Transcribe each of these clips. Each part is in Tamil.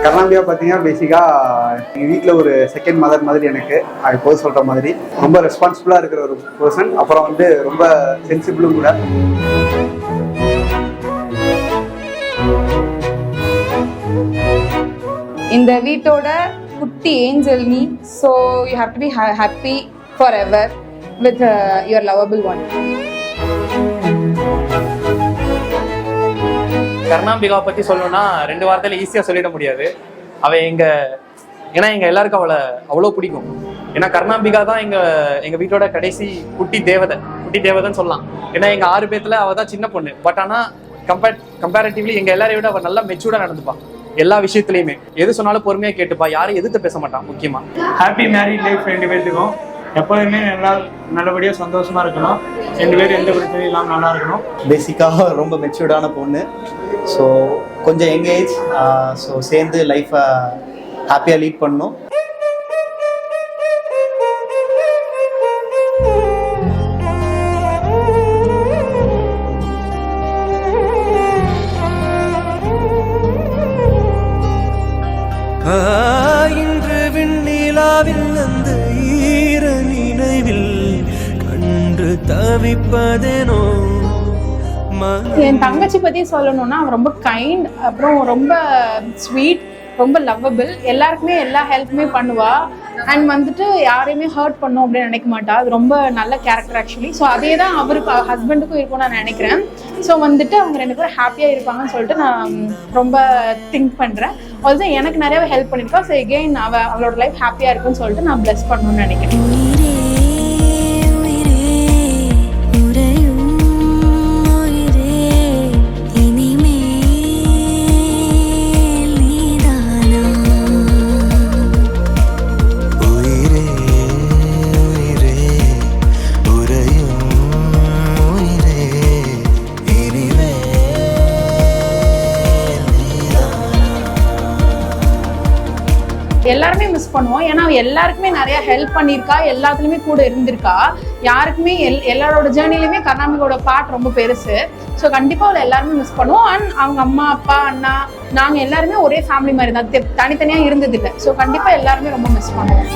கர்நாம்பியா பார்த்தீங்கன்னா பேசிக்காக எங்கள் வீட்டில் ஒரு செகண்ட் மதர் மாதிரி எனக்கு அது போய் சொல்கிற மாதிரி ரொம்ப ரெஸ்பான்சிபிளாக இருக்கிற ஒரு பர்சன். அப்புறம் வந்து ரொம்ப சென்சிபிளும் கூட. இந்த வீட்டோட குட்டி ஏஞ்சல் நீ. So you have to be happy forever with your lovable one. கர்நாம்பிகாவை பற்றி சொல்லணும்னா 2 வாரத்தில் ஈஸியாக சொல்லிட முடியாது. ஏன்னா எங்கள் எல்லாருக்கும் அவளை அவ்வளோ பிடிக்கும். ஏன்னா கர்நாம்பிகா தான் எங்கள் வீட்டோட கடைசி குட்டி தேவதைன்னு சொல்லலாம். ஏன்னா எங்கள் 6 பேத்துல அவள் தான் சின்ன பொண்ணு. பட் ஆனால் கம்பேரிட்டிவ்லி எங்கள் எல்லாரையும் விட அவள் நல்லா மெச்சூர்டாக நடந்துப்பான். எல்லா விஷயத்துலையுமே எது சொன்னாலும் பொறுமையாக கேட்டுப்பா. யாரும் எதிர்த்து பேச மாட்டான். முக்கியமாக ஹாப்பி மேரிட் லைஃப் 2 பேருக்கும். எப்போதுமே நல்லபடியாக சந்தோஷமாக இருக்கணும். 2 பேரும் எந்த பிரச்சனையும் இல்லாமல் நல்லா இருக்கணும். பேசிக்காக ரொம்ப மெச்சூர்டான பொண்ணு. ஸோ கொஞ்சம் யங் ஏஜ். ஸோ சேர்ந்து லைஃப்பை ஹாப்பியாக லீட் பண்ணணும். இன்று விண்ணிலாவில் அந்த ஈர நினைவில் கண்டு தவிப்பதேனோ. என் தங்கச்சி பத்தி சொல்லணும்னா அவன் ரொம்ப கைண்ட், அப்புறம் ரொம்ப ஸ்வீட், ரொம்ப லவ்வபிள். எல்லாருக்குமே எல்லா ஹெல்ப்புமே பண்ணுவா. அண்ட் வந்துட்டு யாரையுமே ஹர்ட் பண்ணும் அப்படின்னு நினைக்க மாட்டா. அது ரொம்ப நல்ல கேரக்டர் ஆக்சுவலி. ஸோ அதே தான் அவருக்கு ஹஸ்பண்டுக்கும் இருக்கும்னு நான் நினைக்கிறேன். ஸோ வந்துட்டு அவங்க 2 பேரும் ஹாப்பியாக இருப்பாங்கன்னு சொல்லிட்டு நான் ரொம்ப திங்க் பண்ணுறேன். ஆல்சோ எனக்கு நிறைய ஹெல்ப் பண்ணியிருக்கா. ஸோ எகெயின் அவளோட லைஃப் ஹாப்பியாக இருக்குன்னு சொல்லிட்டு நான் பிளஸ் பண்ணணும்னு நினைக்கிறேன். எல்லாருமே மிஸ் பண்ணுவோம். ஏன்னா எல்லாருக்குமே நிறைய ஹெல்ப் பண்ணியிருக்கா, எல்லாத்துலேயுமே கூட இருந்திருக்கா. யாருக்குமே எல்லாரோட ஜேர்னிலையுமே கர்நாம்பிகாவோட பார்ட் ரொம்ப பெருசு. ஸோ கண்டிப்பாக அவளை எல்லாருமே மிஸ் பண்ணுவோம். அண்ட் அவங்க அம்மா அப்பா அண்ணா நாங்கள் எல்லாருமே ஒரே ஃபேமிலி மாதிரி தான், தனித்தனியாக இருந்ததில்லை. ஸோ கண்டிப்பாக எல்லாருமே ரொம்ப மிஸ் பண்ணுவோம்.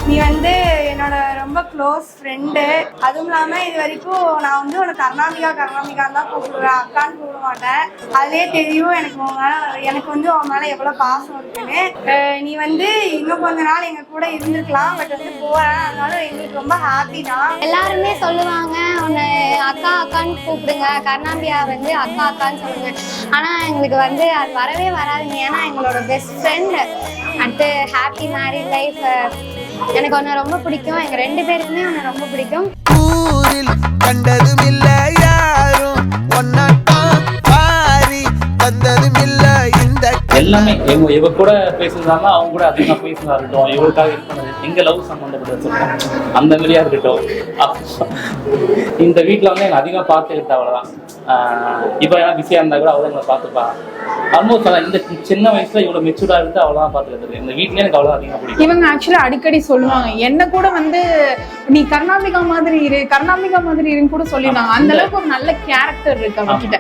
நீ வந்து என்னோட ரொம்ப க்ளோஸ் ஃப்ரெண்டு. அதுவும் இல்லாமல் இது வரைக்கும் நான் வந்து உனக்கு கர்நாம்பிகான்னு தான் கூப்பிடுவேன், அக்கான்னு கூப்பிட மாட்டேன். அதுலேயே தெரியும் எனக்கு வந்து உன் மேலே எவ்வளோ பாசம் இருக்குன்னு. நீ வந்து இன்னும் கொஞ்ச நாள் எங்கள் கூட இருந்துருக்கலாம். பட் வந்து போகிறேன். அதனால எங்களுக்கு ரொம்ப ஹாப்பி தான். எல்லாருமே சொல்லுவாங்க உன்னை அக்கான்னு கூப்பிடுங்க, கர்நாம்பிகா வந்து அக்கான்னு சொல்லுங்க. ஆனால் எங்களுக்கு வந்து அது வரவே வராதுங்க. ஏன்னா எங்களோட பெஸ்ட் ஃப்ரெண்ட். அடுத்து ஹாப்பி மேரிட் லைஃப். எனக்கு உன்னை ரொம்ப பிடிக்கும். எங்க 2 பேருக்குமே உன்னை ரொம்ப பிடிக்கும். ஊரில் கண்டதும் இல்ல யாரும் ஒன்னாட்டம் பாரி தந்ததும் இல்ல இந்த எல்லாமே இவ கூட பேசுறதாம அவங்க கூட அதிகமா பேசுறதா இருக்கட்டும், இவங்களுக்காக இது பண்ணது எங்க லவ் சம்பந்தப்பட்டது சொல்றோம் அந்த மாதிரியா இருக்கட்டும். இந்த வீட்டுல வந்து எனக்கு அதிகமா பார்த்துக்கிட்ட அவ்வளவுதான். இப்ப ஏன்னா பிஸியா இருந்தா கூட அவதான் எங்களை பார்த்துப்பா. ஆல்மோஸ்ட் இந்த சின்ன வயசுல இவ்வளவு மெச்சூர்டா இருந்து அவ்வளவுதான் பார்த்துக்கிறது. இந்த வீட்லயே எனக்கு அவ்வளவு அதிகமா பிடிக்கும். இவங்க ஆக்சுவலா அடிக்கடி சொல்லுவாங்க, என்ன கூட வந்து நீ கர்நாம்பிகா மாதிரி இருன்னு கூட சொல்லிடுவாங்க. அந்த அளவுக்கு ஒரு நல்ல கேரக்டர் இருக்கு அவங்க கிட்ட.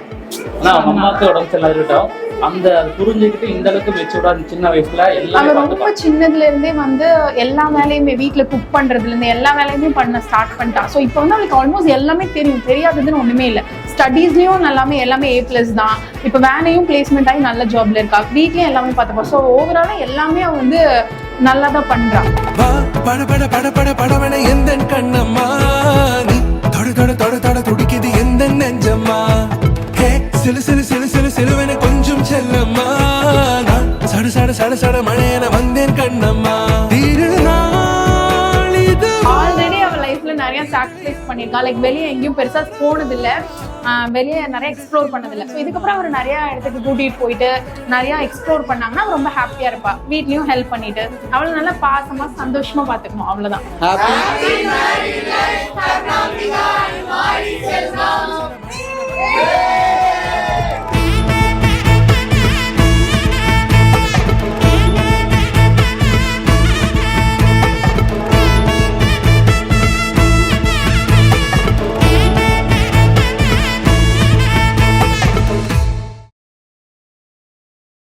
ஆனா அவங்க அம்மாவுக்கு உடம்பு சரியில்லாம இருக்கட்டும், அந்த புரிஞ்சுக்கிட்டு இந்த அளவுக்கு மெச்சூர்டா சின்ன வயசுல எல்லாமே ரொம்ப சின்னதுல இருந்தே வந்து எல்லா வேலையுமே வீட்டுல குக் பண்றதுல இருந்து எல்லா வேலையுமே பண்ண ஸ்டார்ட் பண்ணிட்டான். ஸோ இப்போ வந்து அவளுக்கு ஆல்மோஸ்ட் எல்லாமே தெரியும். தெரியாததுன்னு ஒண்ணுமே இல்லை. ஸ்டடீஸ்லயும் எல்லாமே A+ தான். இப்போ வேலையும் பிளேஸ்மெண்ட் ஆகி நல்ல ஜாப்ல இருக்கா. வீட்லயும் எல்லாமே பார்த்துப்பா. ஸோ ஓவராலா எல்லாமே அவ வந்து நல்லா தான் பண்றான். படபட எந்த கண்ணம்மா நீ தொட துடிக்குது எந்த நெஞ்சம்மா. சிலுவென கொஞ்சம் செல்லம்மா. சட மழையன வந்தேன் கண்ணம்மா. ஆல்ரெடி அவ லைஃப்ல நிறைய சாக்ரிஃபைஸ் பண்ணிருக்கா. லைக் வெளியே எங்கேயும் பெருசா போனதில்லை, வெளியே நிறைய எக்ஸ்ப்ளோர் பண்ணதில்லை. ஸோ இதுக்கப்புறம் அவர் நிறைய இடத்துக்கு கூட்டிட்டு போயிட்டு நிறைய எக்ஸ்ப்ளோர் பண்ணாங்கன்னா ரொம்ப ஹாப்பியா இருப்பா. வீட்லயும் ஹெல்ப் பண்ணிட்டு அவளை நல்லா பாசமா சந்தோஷமா பாத்துக்கணும். அவ்வளவுதான்.